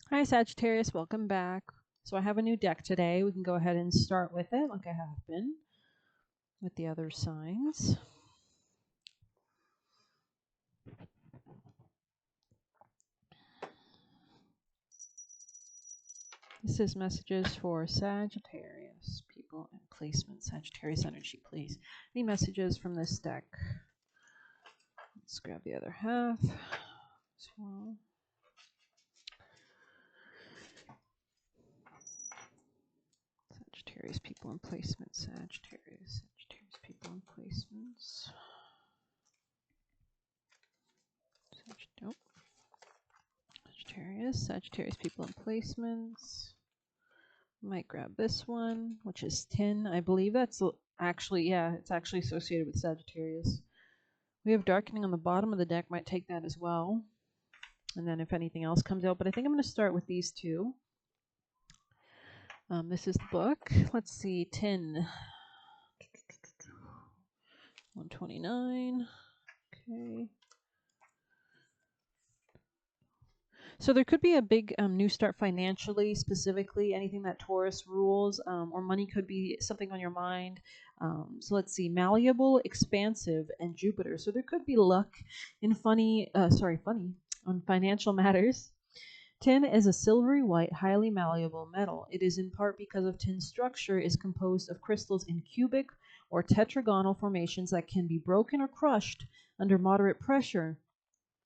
Hi Sagittarius, welcome back. So I have a new deck today. We can go ahead and start with it like I have been with the other signs. This is messages for Sagittarius people and placement. Sagittarius energy, please. Any messages from this deck? Let's grab the other half as well. Sagittarius people and placement. Sagittarius people and placements. Nope. Sagittarius people and placements. Might grab this one, which is 10. I believe that's actually, yeah, it's actually associated with Sagittarius. We have darkening on the bottom of the deck, might take that as well. And then if anything else comes out, but I think I'm going to start with these two. This is the book. Let's see, 10. 129. Okay. So there could be a big new start financially, specifically anything that Taurus rules, or money could be something on your mind. So let's see, malleable, expansive, and Jupiter. So there could be luck in funny on financial matters. Tin is a silvery white, highly malleable metal. It is in part because of tin's structure is composed of crystals in cubic or tetragonal formations that can be broken or crushed under moderate pressure.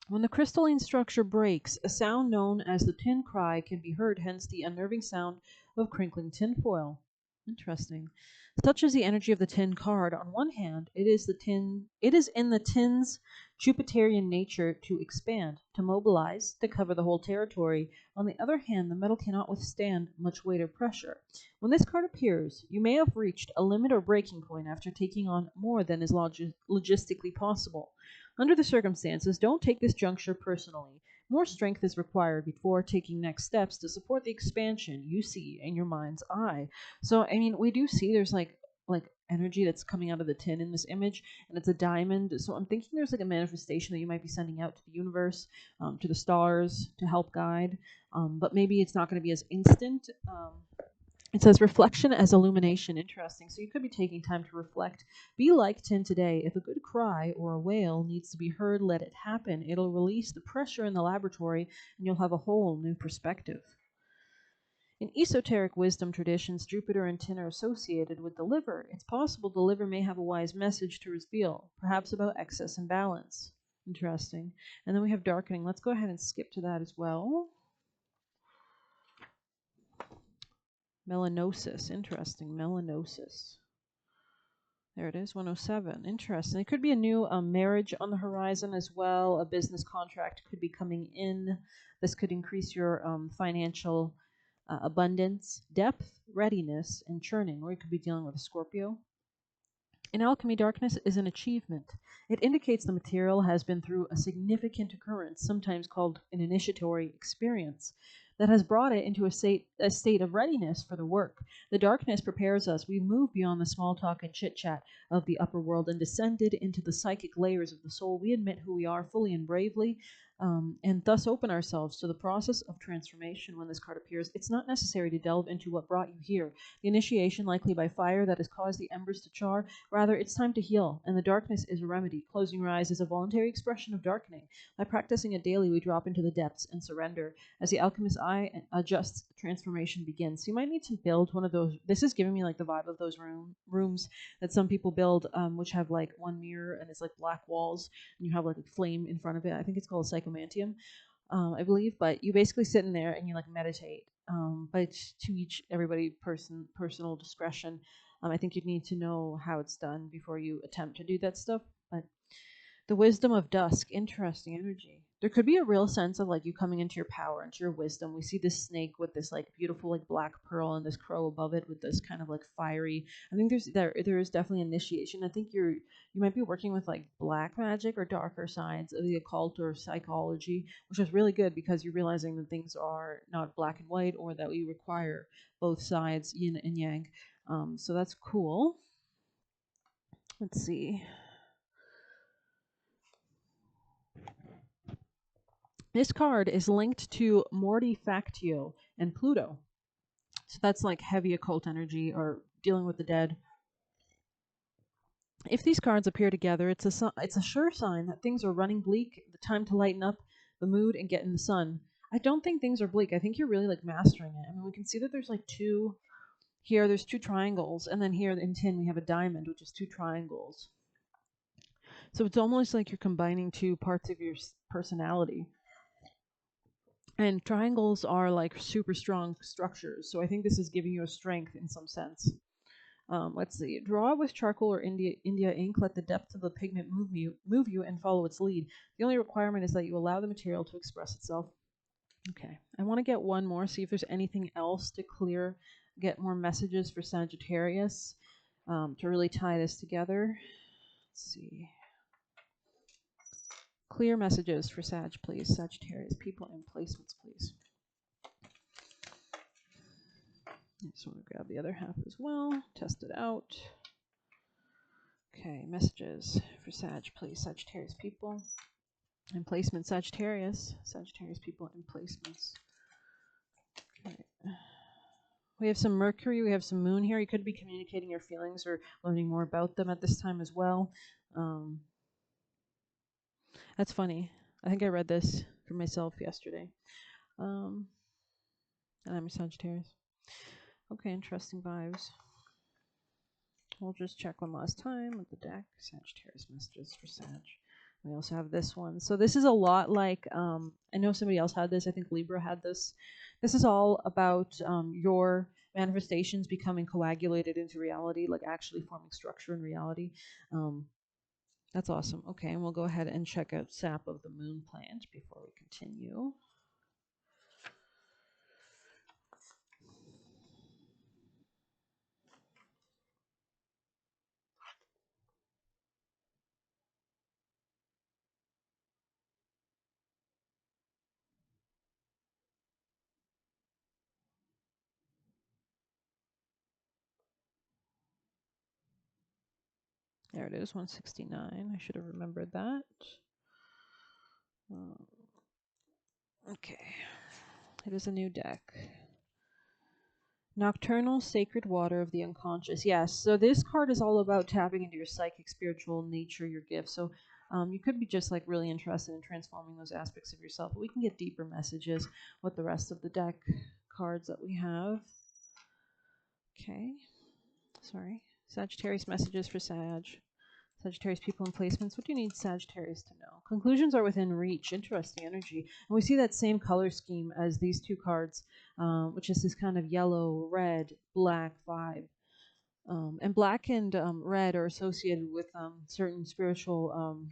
When the crystalline structure breaks, a sound known as the tin cry can be heard, hence the unnerving sound of crinkling tinfoil. Interesting. Such is the energy of the tin card. On one hand, it is in the tin's Jupiterian nature to expand, to mobilize, to cover the whole territory. On the other hand, the metal cannot withstand much weight or pressure. When this card appears, you may have reached a limit or breaking point after taking on more than is logistically possible. Under the circumstances, don't take this juncture personally. More strength is required before taking next steps to support the expansion you see in your mind's eye. So, I mean, we do see there's like energy that's coming out of the tin in this image, and it's a diamond. So I'm thinking there's like a manifestation that you might be sending out to the universe, to the stars, to help guide. But maybe it's not going to be as instant. It says reflection as illumination. Interesting. So you could be taking time to reflect. Be like tin today. If a good cry or a wail needs to be heard, let it happen. It'll release the pressure in the laboratory and you'll have a whole new perspective. In esoteric wisdom traditions, Jupiter and tin are associated with the liver. It's possible the liver may have a wise message to reveal, perhaps about excess and balance. Interesting. And then we have darkening. Let's go ahead and skip to that as well. Melanosis. Interesting. Melanosis. There it is, 107. Interesting. It could be a new marriage on the horizon as well. A business contract could be coming in. This could increase your financial abundance, depth, readiness, and churning. Or you could be dealing with a Scorpio. In alchemy, darkness is an achievement. It indicates the material has been through a significant occurrence, sometimes called an initiatory experience, that has brought it into a state of readiness for the work. The darkness prepares us. We move beyond the small talk and chit chat of the upper world and descended into the psychic layers of the soul. We admit who we are fully and bravely, and thus open ourselves to the process of transformation. When this card appears, it's not necessary to delve into what brought you here. The initiation, likely by fire, that has caused the embers to char. Rather, it's time to heal, and the darkness is a remedy. Closing your eyes is a voluntary expression of darkening. By practicing it daily, we drop into the depths and surrender. As the alchemist's eye adjusts, the transformation begins. So you might need to build one of those. This is giving me like the vibe of those rooms that some people build, which have like one mirror and it's like black walls, and you have like a flame in front of it. I think it's called a psychomantium, I believe. But you basically sit in there and you like meditate. But to each everybody personal discretion. I think you need to know how it's done before you attempt to do that stuff. But the wisdom of dusk, interesting energy. There could be a real sense of like you coming into your power, into your wisdom. We see this snake with this like beautiful like black pearl and this crow above it with this kind of like fiery. I think there is definitely initiation. I think you might be working with like black magic or darker sides of the occult or psychology, which is really good because you're realizing that things are not black and white or that we require both sides, yin and yang. So that's cool. Let's see. This card is linked to Morty Factio and Pluto. So that's like heavy occult energy or dealing with the dead. If these cards appear together, it's a sure sign that things are running bleak, the time to lighten up the mood and get in the sun. I don't think things are bleak. I think you're really like mastering it. I mean, we can see that there's like two here, there's two triangles, and then here in tin we have a diamond, which is two triangles. So it's almost like you're combining two parts of your personality. And triangles are like super strong structures. So I think this is giving you a strength in some sense. Let's see. Draw with charcoal or India ink. Let the depth of the pigment move you, and follow its lead. The only requirement is that you allow the material to express itself. Okay. I want to get one more, see if there's anything else to clear, get more messages for Sagittarius to really tie this together. Let's see. Clear messages for Sag, please. Sagittarius, people and placements, please. I just want to grab the other half as well, test it out. Okay, messages for Sag, please. Sagittarius people and placements. Sagittarius people and placements. Okay. We have some Mercury, we have some Moon here. You could be communicating your feelings or learning more about them at this time as well. That's funny. I think I read this for myself yesterday. And I'm a Sagittarius. Okay, interesting vibes. We'll just check one last time with the deck. Sagittarius messages for Sag. We also have this one. So this is a lot like, I know somebody else had this. I think Libra had this. This is all about your manifestations becoming coagulated into reality, like actually forming structure in reality. That's awesome. Okay, and we'll go ahead and check out Sap of the Moon plant before we continue. There it is, 169. I should have remembered that. Okay. It is a new deck. Nocturnal Sacred Water of the Unconscious. Yes, so this card is all about tapping into your psychic, spiritual nature, your gifts. So you could be just like really interested in transforming those aspects of yourself. But we can get deeper messages with the rest of the deck cards that we have. Okay. Sorry. Sagittarius messages for Sag. Sagittarius people and placements. What do you need Sagittarius to know? Conclusions are within reach. Interesting energy. And we see that same color scheme as these two cards, which is this kind of yellow, red, black vibe. And black and red are associated with certain spiritual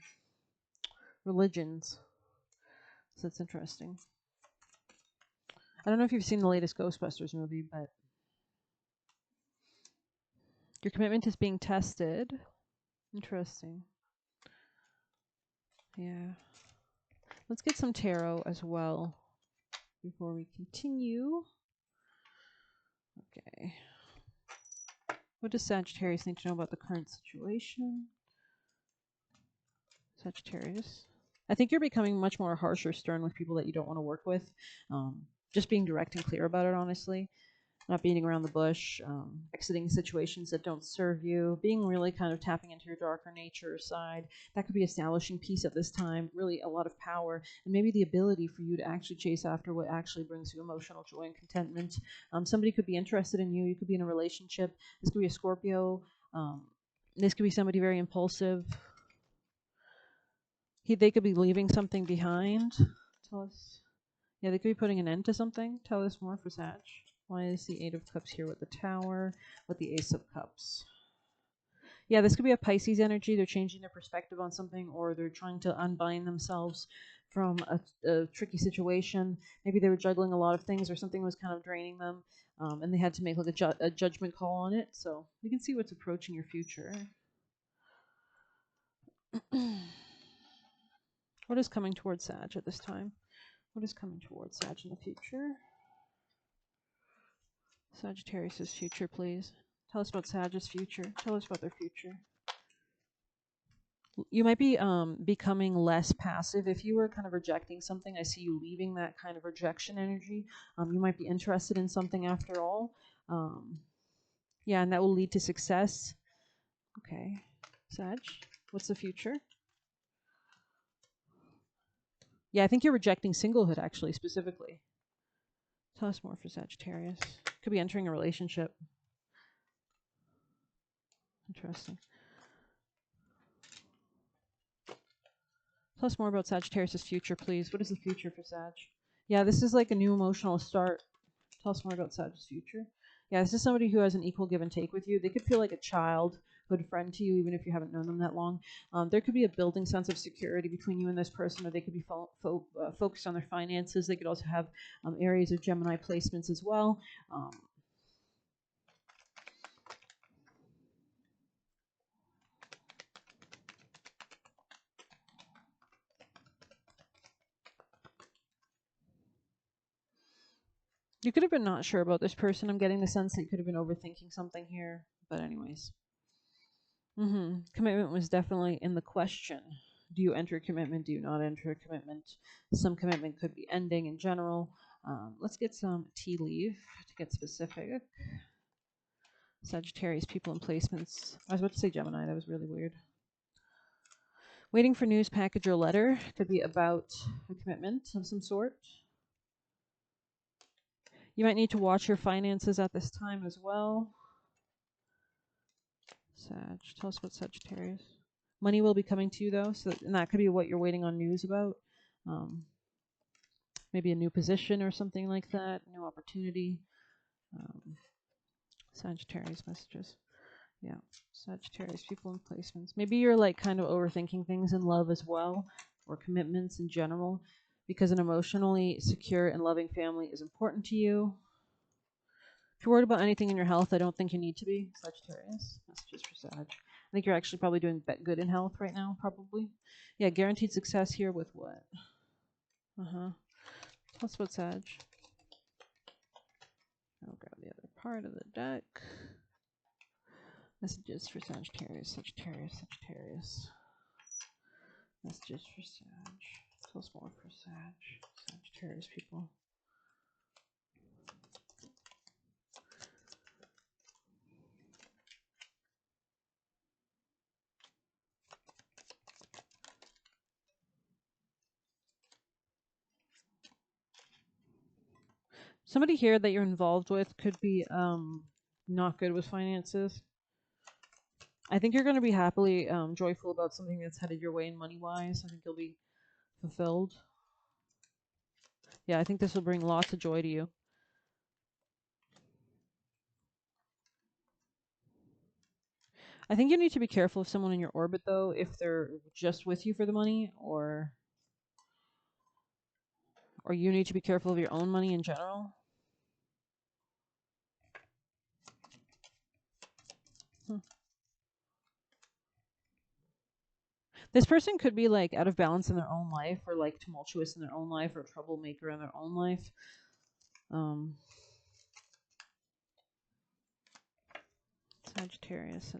religions. So that's interesting. I don't know if you've seen the latest Ghostbusters movie, but your commitment is being tested. Interesting. Yeah. Let's get some tarot as well before we continue. Okay. What does Sagittarius need to know about the current situation? Sagittarius. I think you're becoming much more harsh or stern with people that you don't want to work with. Just being direct and clear about it, honestly. Not beating around the bush, exiting situations that don't serve you, being really kind of tapping into your darker nature side. That could be establishing peace at this time, really a lot of power, and maybe the ability for you to actually chase after what actually brings you emotional joy and contentment. Somebody could be interested in you. You could be in a relationship. This could be a Scorpio. This could be somebody very impulsive. They could be leaving something behind. Tell us. Yeah, they could be putting an end to something. Tell us more for Sag. Why is the Eight of Cups here with the Tower, with the Ace of Cups? Yeah, this could be a Pisces energy. They're changing their perspective on something, or they're trying to unbind themselves from a tricky situation. Maybe they were juggling a lot of things, or something was kind of draining them, and they had to make like a judgment call on it. So we can see what's approaching your future. What is coming towards Sag at this time? What is coming towards Sag in the future? Sagittarius' future, please. Tell us about Sag's future. Tell us about their future. You might be becoming less passive. If you were kind of rejecting something, I see you leaving that kind of rejection energy. You might be interested in something after all. Um, yeah, and that will lead to success. Okay, Sag, what's the future? Yeah, I think you're rejecting singlehood, actually, specifically. Tell us more for Sagittarius. Could be entering a relationship. Interesting. Tell us more about Sagittarius' future, please. What is the future for Sag? Yeah, this is like a new emotional start. Tell us more about Sag's future. Yeah, this is somebody who has an equal give and take with you. They could feel like a childhood friend to you, even if you haven't known them that long. There could be a building sense of security between you and this person, or they could be focused on their finances. They could also have areas of Gemini placements as well. You could have been not sure about this person. I'm getting the sense that you could have been overthinking something here. But anyways. Commitment was definitely in the question. Do you enter a commitment? Do you not enter a commitment? Some commitment could be ending in general. Let's get some tea leaf to get specific. Sagittarius, people and placements. I was about to say Gemini. That was really weird. Waiting for news, package, or letter. Could be about a commitment of some sort. You might need to watch your finances at this time as well. Sag, tell us about Sagittarius. Money will be coming to you though, so and that could be what you're waiting on news about. Maybe a new position or something like that, new opportunity. Sagittarius messages. Yeah, Sagittarius people and placements. Maybe you're like kind of overthinking things in love as well, or commitments in general, because an emotionally secure and loving family is important to you. If you're worried about anything in your health, I don't think you need to be. Sagittarius. Messages for Sag. I think you're actually probably doing good in health right now, probably. Yeah, guaranteed success here with what? Tell us about Sag. I'll grab the other part of the deck. Messages for Sagittarius, Sagittarius, Sagittarius. Messages for Sag. Tell us more for Sag. Sagittarius people. Somebody here that you're involved with could be not good with finances. I think you're going to be happily joyful about something that's headed your way in money-wise. I think you'll be fulfilled. Yeah, I think this will bring lots of joy to you. I think you need to be careful of someone in your orbit, though, if they're just with you for the money, or you need to be careful of your own money in general. This person could be like out of balance in their own life, or like tumultuous in their own life, or a troublemaker in their own life. Sagittarius,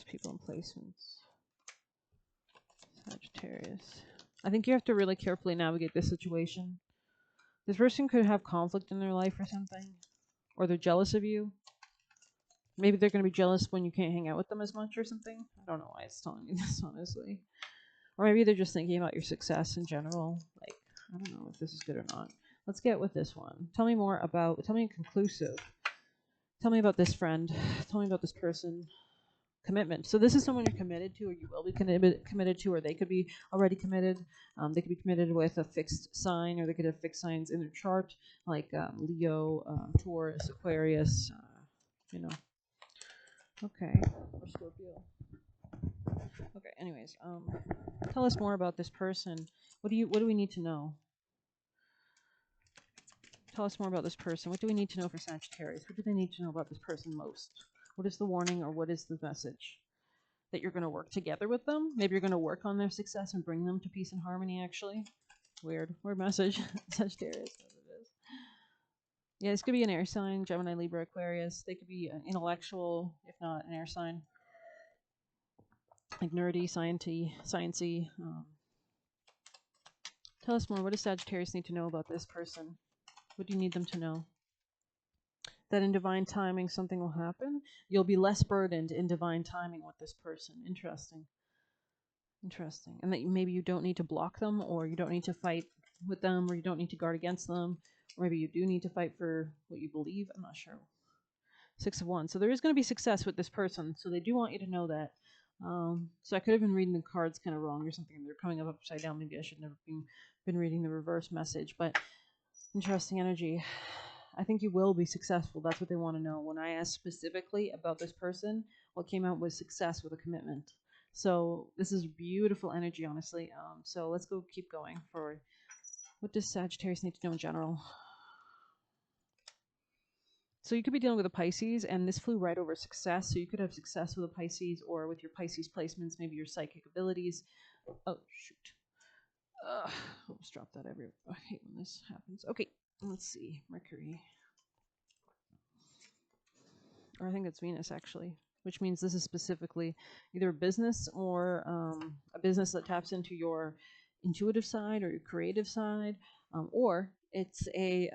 people and placements. Sagittarius. I think you have to really carefully navigate this situation. This person could have conflict in their life or something, or they're jealous of you. Maybe they're going to be jealous when you can't hang out with them as much or something. I don't know why it's telling me this, honestly. Or maybe they're just thinking about your success in general. Like, I don't know if this is good or not. Let's get with this one. Tell me more about, tell me conclusive. Tell me about this friend. Tell me about this person. Commitment. So this is someone you're committed to, or you will be committed to, or they could be already committed. They could be committed with a fixed sign, or they could have fixed signs in their chart, like Leo, Taurus, Aquarius, you know. Okay. Or Scorpio. Okay, anyways, tell us more about this person. What do we need to know? Tell us more about this person. What do we need to know for Sagittarius? What do they need to know about this person most? What is the warning, or what is the message? That you're going to work together with them? Maybe you're going to work on their success and bring them to peace and harmony, actually. Weird message. Sagittarius. Yeah, this could be an air sign, Gemini, Libra, Aquarius. They could be an intellectual, if not an air sign. like nerdy, sciencey. Tell us more. What does Sagittarius need to know about this person? What do you need them to know? That in divine timing something will happen. You'll be less burdened in divine timing with this person. Interesting. Interesting. And that maybe you don't need to block them, or you don't need to fight with them, or you don't need to guard against them, or maybe you do need to fight for what you believe. I'm not sure. 6 of Wands. So there is going to be success with this person. So they do want you to know that. So I could have been reading the cards kind of wrong or something. They're coming up upside down. Maybe I should never been reading the reverse message. But interesting energy. I think you will be successful. That's what they want to know. When I asked specifically about this person, what came out was success with a commitment. So this is beautiful energy, honestly. So let's go keep going for what does Sagittarius need to know in general. So you could be dealing with a Pisces, and this flew right over success. So you could have success with a Pisces, or with your Pisces placements, maybe your psychic abilities. Oh, shoot. Almost dropped that everywhere. I hate when this happens. Okay, let's see. Mercury. Or I think it's Venus, actually, which means this is specifically either a business or a business that taps into your intuitive side or your creative side, or it's a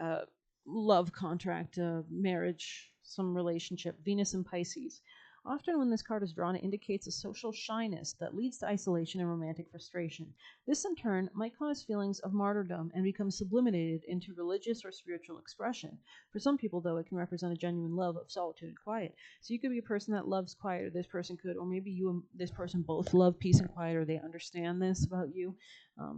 love contract, marriage, some relationship. Venus and Pisces. Often when this card is drawn, it indicates a social shyness that leads to isolation and romantic frustration. This, in turn, might cause feelings of martyrdom and become sublimated into religious or spiritual expression. For some people, though, it can represent a genuine love of solitude and quiet. So you could be a person that loves quiet, or this person could, or maybe you and this person both love peace and quiet, or they understand this about you.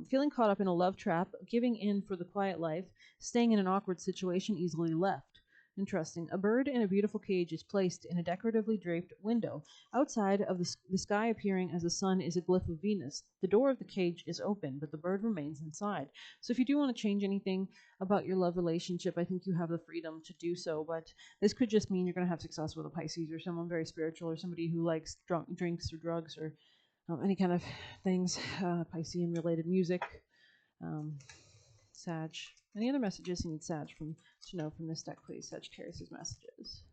Feeling caught up in a love trap, giving in for the quiet life, staying in an awkward situation, easily left. Interesting. A bird in a beautiful cage is placed in a decoratively draped window. Outside of the sky appearing as the sun is a glyph of Venus. The door of the cage is open, but the bird remains inside. So if you do want to change anything about your love relationship, I think you have the freedom to do so. But this could just mean you're going to have success with a Pisces, or someone very spiritual, or somebody who likes drinks or drugs, or any kind of things, Piscean related music. Sag. Any other messages you need Sag to know from this deck, please? Sagittarius' messages.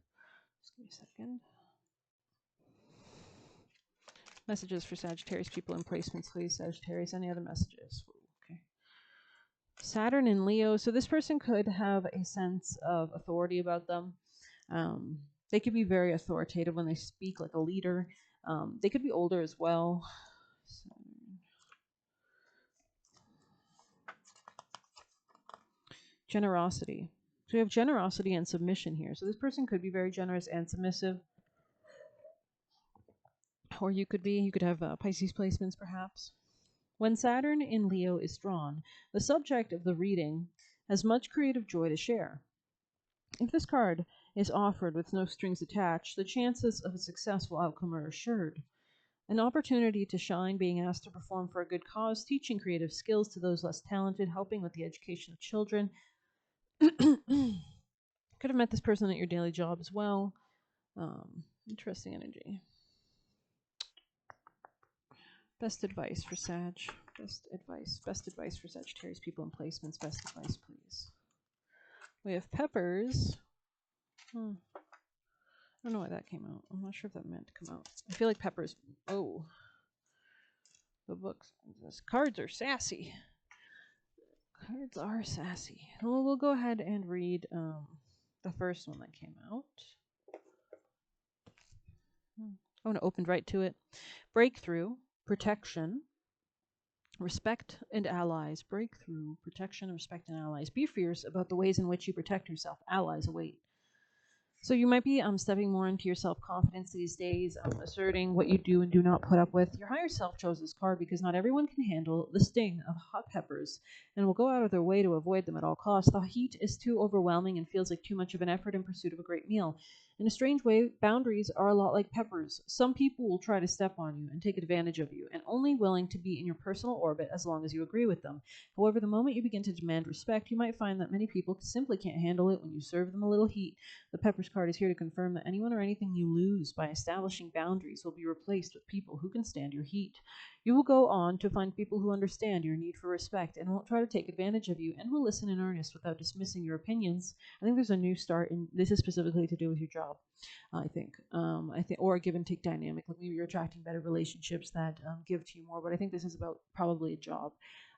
Just give me a second. Messages for Sagittarius people in placements, please. Sagittarius, any other messages? Okay. Saturn in Leo. So this person could have a sense of authority about them. They could be very authoritative when they speak, like a leader. They could be older as well. Generosity. So we have generosity and submission here. So this person could be very generous and submissive. Or you could have Pisces placements, perhaps. When Saturn in Leo is drawn, the subject of the reading has much creative joy to share. If this card is offered with no strings attached, the chances of a successful outcome are assured. An opportunity to shine, being asked to perform for a good cause, teaching creative skills to those less talented, helping with the education of children. Could have met this person at your daily job as well. Interesting energy. Best advice for Sag. Best advice for Sagittarius people in placements. Best advice, please. We have peppers. I don't know why that came out. I'm not sure if that meant to come out. I feel like peppers. Oh. The books. These cards are sassy. Cards are sassy. Well, we'll go ahead and read the first one that came out. I want to open right to it. Breakthrough, protection, respect and allies. Breakthrough, protection, respect and allies. Be fierce about the ways in which you protect yourself. Allies await. So you might be stepping more into your self-confidence these days, asserting what you do and do not put up with. Your higher self chose this card because not everyone can handle the sting of hot peppers and will go out of their way to avoid them at all costs. The heat is too overwhelming and feels like too much of an effort in pursuit of a great meal. In a strange way, boundaries are a lot like peppers. Some people will try to step on you and take advantage of you, and only willing to be in your personal orbit as long as you agree with them. However, the moment you begin to demand respect, you might find that many people simply can't handle it when you serve them a little heat. The peppers card is here to confirm that anyone or anything you lose by establishing boundaries will be replaced with people who can stand your heat. You will go on to find people who understand your need for respect and won't try to take advantage of you and will listen in earnest without dismissing your opinions. I think there's a new start, and this is specifically to do with your job. I think, or a give and take dynamic. Like maybe you're attracting better relationships that give to you more. But I think this is about probably a job.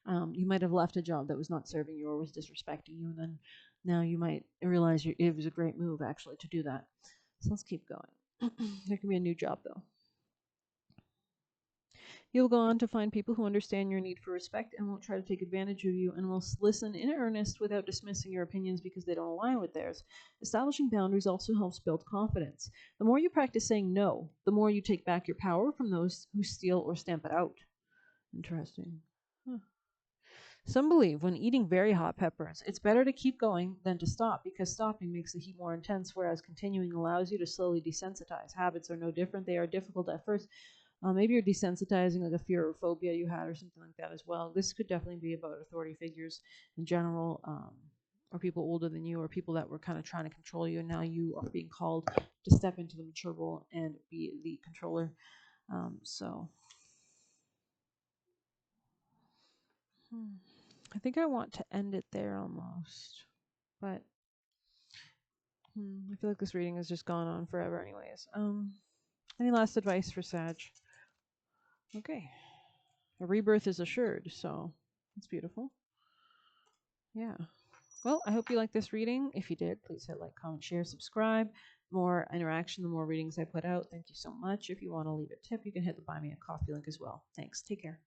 You might have left a job that was not serving you or was disrespecting you, and then now you might realize it was a great move actually to do that. So let's keep going. There can be a new job though. You'll go on to find people who understand your need for respect and won't try to take advantage of you and will listen in earnest without dismissing your opinions because they don't align with theirs. Establishing boundaries also helps build confidence. The more you practice saying no, the more you take back your power from those who steal or stamp it out. Interesting. Huh. Some believe when eating very hot peppers, it's better to keep going than to stop because stopping makes the heat more intense, whereas continuing allows you to slowly desensitize. Habits are no different. They are difficult at first. Maybe you're desensitizing like a fear or phobia you had or something like that as well. This could definitely be about authority figures in general, or people older than you, or people that were kind of trying to control you, and now you are being called to step into the mature role and be the controller. I think I want to end it there almost, but I feel like this reading has just gone on forever anyways. Any last advice for Sag? Okay. A rebirth is assured, so that's beautiful. Yeah. Well, I hope you liked this reading. If you did, please hit like, comment, share, subscribe. The more interaction, the more readings I put out. Thank you so much. If you want to leave a tip, you can hit the Buy Me a Coffee link as well. Thanks. Take care.